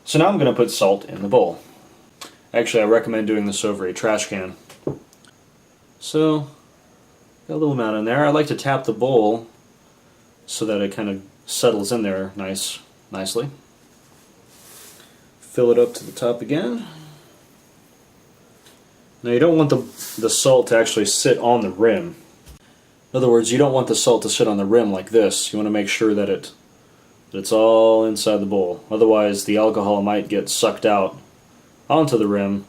So now I'm going to put salt in the bowl. Actually, I recommend doing this over a trash can. So, got a little amount in there. I like to tap the bowl so that it kind of settles in there nicely. Fill it up to the top again. Now you don't want the salt to actually sit on the rim. In other words, you don't want the salt to sit on the rim like this. You want to make sure that it's all inside the bowl. Otherwise, the alcohol might get sucked out onto the rim,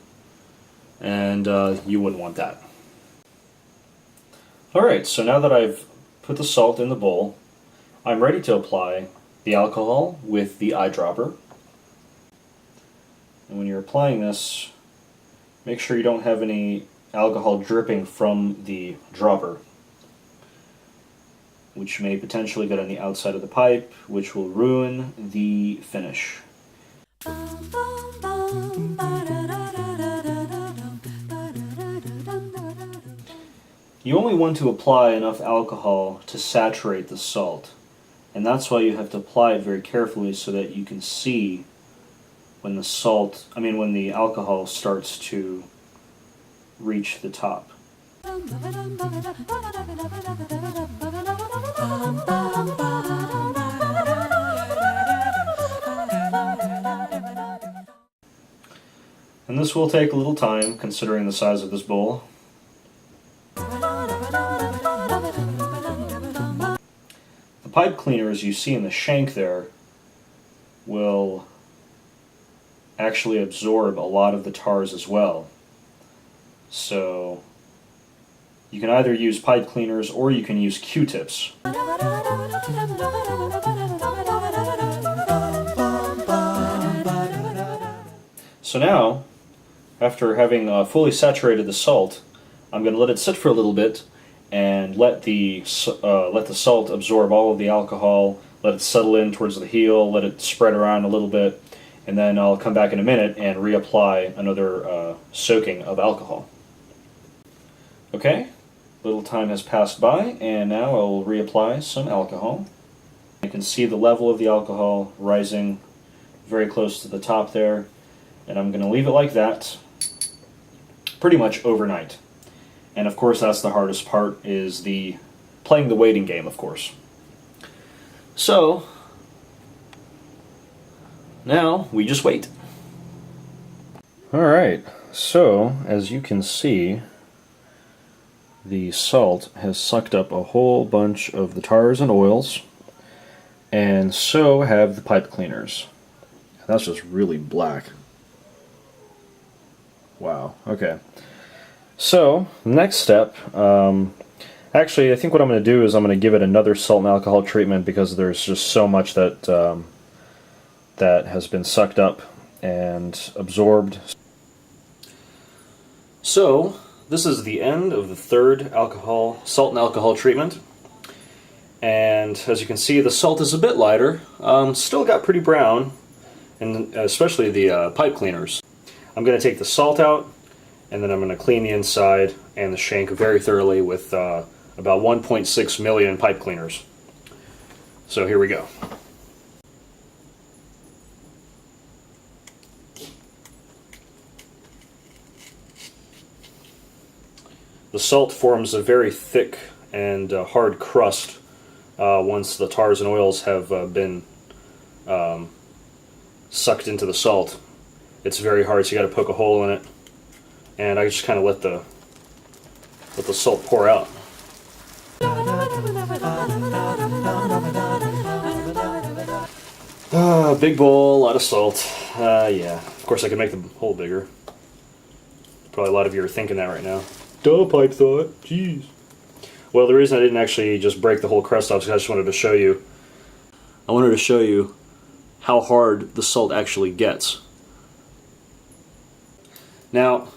and you wouldn't want that. Alright, so now that I've put the salt in the bowl, I'm ready to apply the alcohol with the eyedropper. And when you're applying this, make sure you don't have any alcohol dripping from the dropper, which may potentially get on the outside of the pipe, which will ruin the finish. You only want to apply enough alcohol to saturate the salt, and that's why you have to apply it very carefully so that you can see when the alcohol starts to reach the top. And this will take a little time considering the size of this bowl. The pipe cleaners you see in the shank there will actually absorb a lot of the tars as well. So you can either use pipe cleaners or you can use Q-tips. So now, after having fully saturated the salt, I'm going to let it sit for a little bit and let the salt absorb all of the alcohol, let it settle in towards the heel, let it spread around a little bit, and then I'll come back in a minute and reapply another soaking of alcohol. Okay, a little time has passed by, and now I'll reapply some alcohol. You can see the level of the alcohol rising very close to the top there, and I'm going to leave it like that pretty much overnight. And of course that's the hardest part, is playing the waiting game, of course. So now we just wait. Alright, so as you can see, the salt has sucked up a whole bunch of the tars and oils, and so have the pipe cleaners. That's just really black. Wow, okay. So, next step, actually I think what I'm going to do is I'm going to give it another salt and alcohol treatment because there's just so much that has been sucked up and absorbed. So, this is the end of the third salt and alcohol treatment. And as you can see, the salt is a bit lighter, still got pretty brown, and especially the pipe cleaners. I'm going to take the salt out, and then I'm going to clean the inside and the shank very thoroughly with about 1.6 million pipe cleaners. So here we go. The salt forms a very thick and hard crust once the tars and oils have been sucked into the salt. It's very hard, so you got to poke a hole in it. And I just kind of let the salt pour out. Big bowl, a lot of salt. Yeah, of course I could make the hole bigger. Probably a lot of you are thinking that right now. Duh, pipe thought. Jeez. Well, the reason I didn't actually just break the whole crust off is because I just wanted to show you. I wanted to show you how hard the salt actually gets. Now,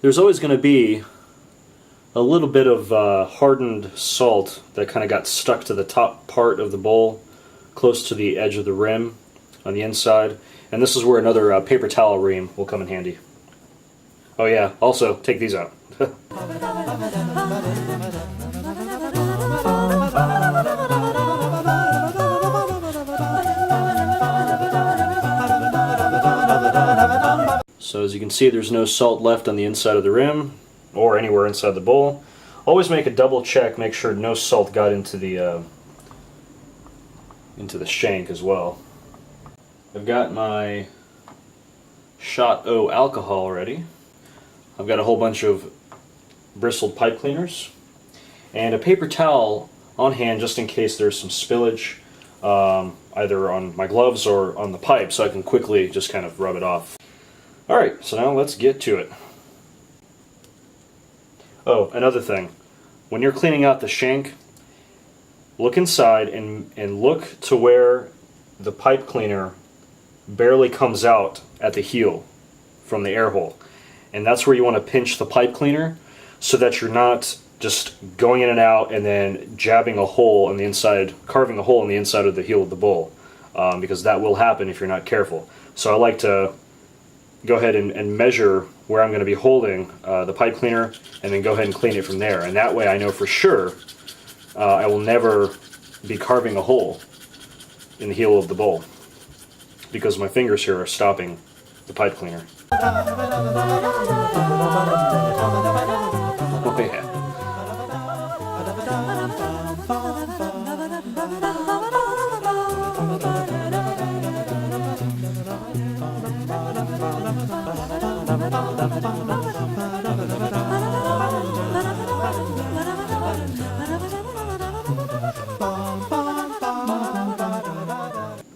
there's always going to be a little bit of hardened salt that kind of got stuck to the top part of the bowl, close to the edge of the rim on the inside, and this is where another paper towel ream will come in handy. Oh yeah, also take these out. So as you can see, there's no salt left on the inside of the rim or anywhere inside the bowl. Always make a double check, make sure no salt got into the shank as well. I've got my Shot O alcohol ready. I've got a whole bunch of bristled pipe cleaners and a paper towel on hand just in case there's some spillage either on my gloves or on the pipe, so I can quickly just kind of rub it off. Alright, so now let's get to it. Oh, another thing. When you're cleaning out the shank, look inside and look to where the pipe cleaner barely comes out at the heel from the air hole. And that's where you want to pinch the pipe cleaner so that you're not just going in and out and then jabbing a hole in the inside, carving a hole in the inside of the heel of the bowl, because that will happen if you're not careful. So I like to go ahead and measure where I'm going to be holding the pipe cleaner and then go ahead and clean it from there. And that way I know for sure I will never be carving a hole in the heel of the bowl because my fingers here are stopping the pipe cleaner. Oh yeah.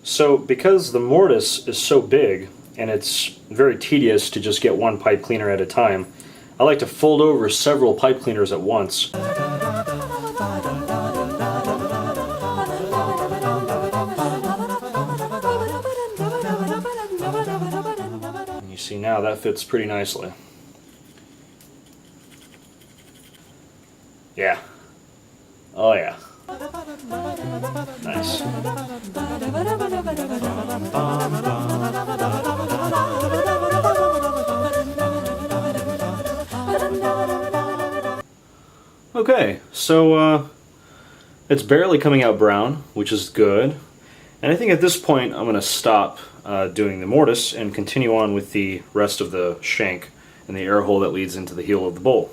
So because the mortise is so big and it's very tedious to just get one pipe cleaner at a time, I like to fold over several pipe cleaners at once. And you see now that fits pretty nicely. Yeah. Oh yeah. Nice. Okay, so it's barely coming out brown, which is good. And I think at this point I'm going to stop doing the mortise and continue on with the rest of the shank and the air hole that leads into the heel of the bowl.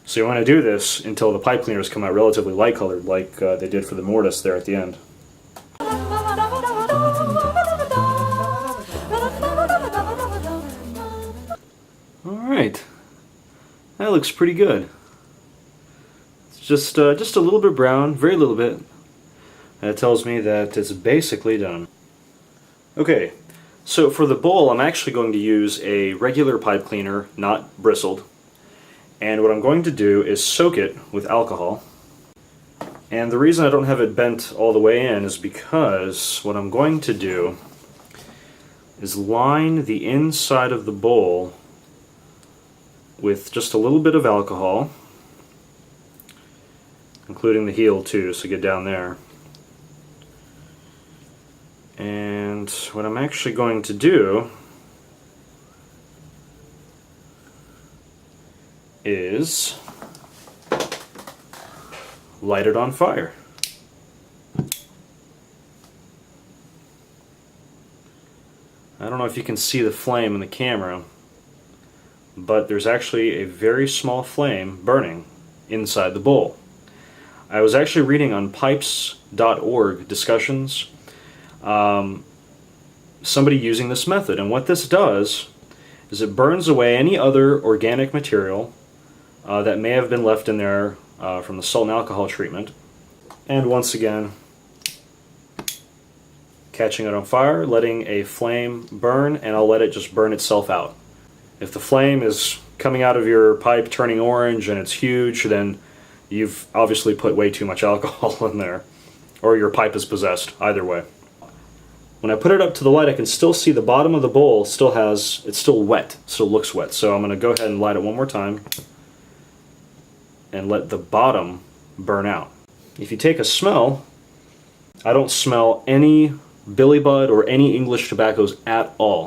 So you want to do this until the pipe cleaners come out relatively light colored like they did for the mortise there at the end. Alright, that looks pretty good. It's just a little bit brown, very little bit. That tells me that it's basically done. Okay, so for the bowl I'm actually going to use a regular pipe cleaner, not bristled. And what I'm going to do is soak it with alcohol. And the reason I don't have it bent all the way in is because what I'm going to do is line the inside of the bowl with just a little bit of alcohol, including the heel too, so get down there. And what I'm actually going to do is light it on fire. I don't know if you can see the flame in the camera, but there's actually a very small flame burning inside the bowl. I was actually reading on pipes.org discussions somebody using this method, and what this does is it burns away any other organic material that may have been left in there from the salt and alcohol treatment. And once again, catching it on fire, letting a flame burn, and I'll let it just burn itself out. If the flame is coming out of your pipe turning orange and it's huge, then you've obviously put way too much alcohol in there, or your pipe is possessed, either way. When I put it up to the light, I can still see the bottom of the bowl it's still wet, still looks wet. So I'm going to go ahead and light it one more time and let the bottom burn out. If you take a smell, I don't smell any Billy Bud or any English tobaccos at all.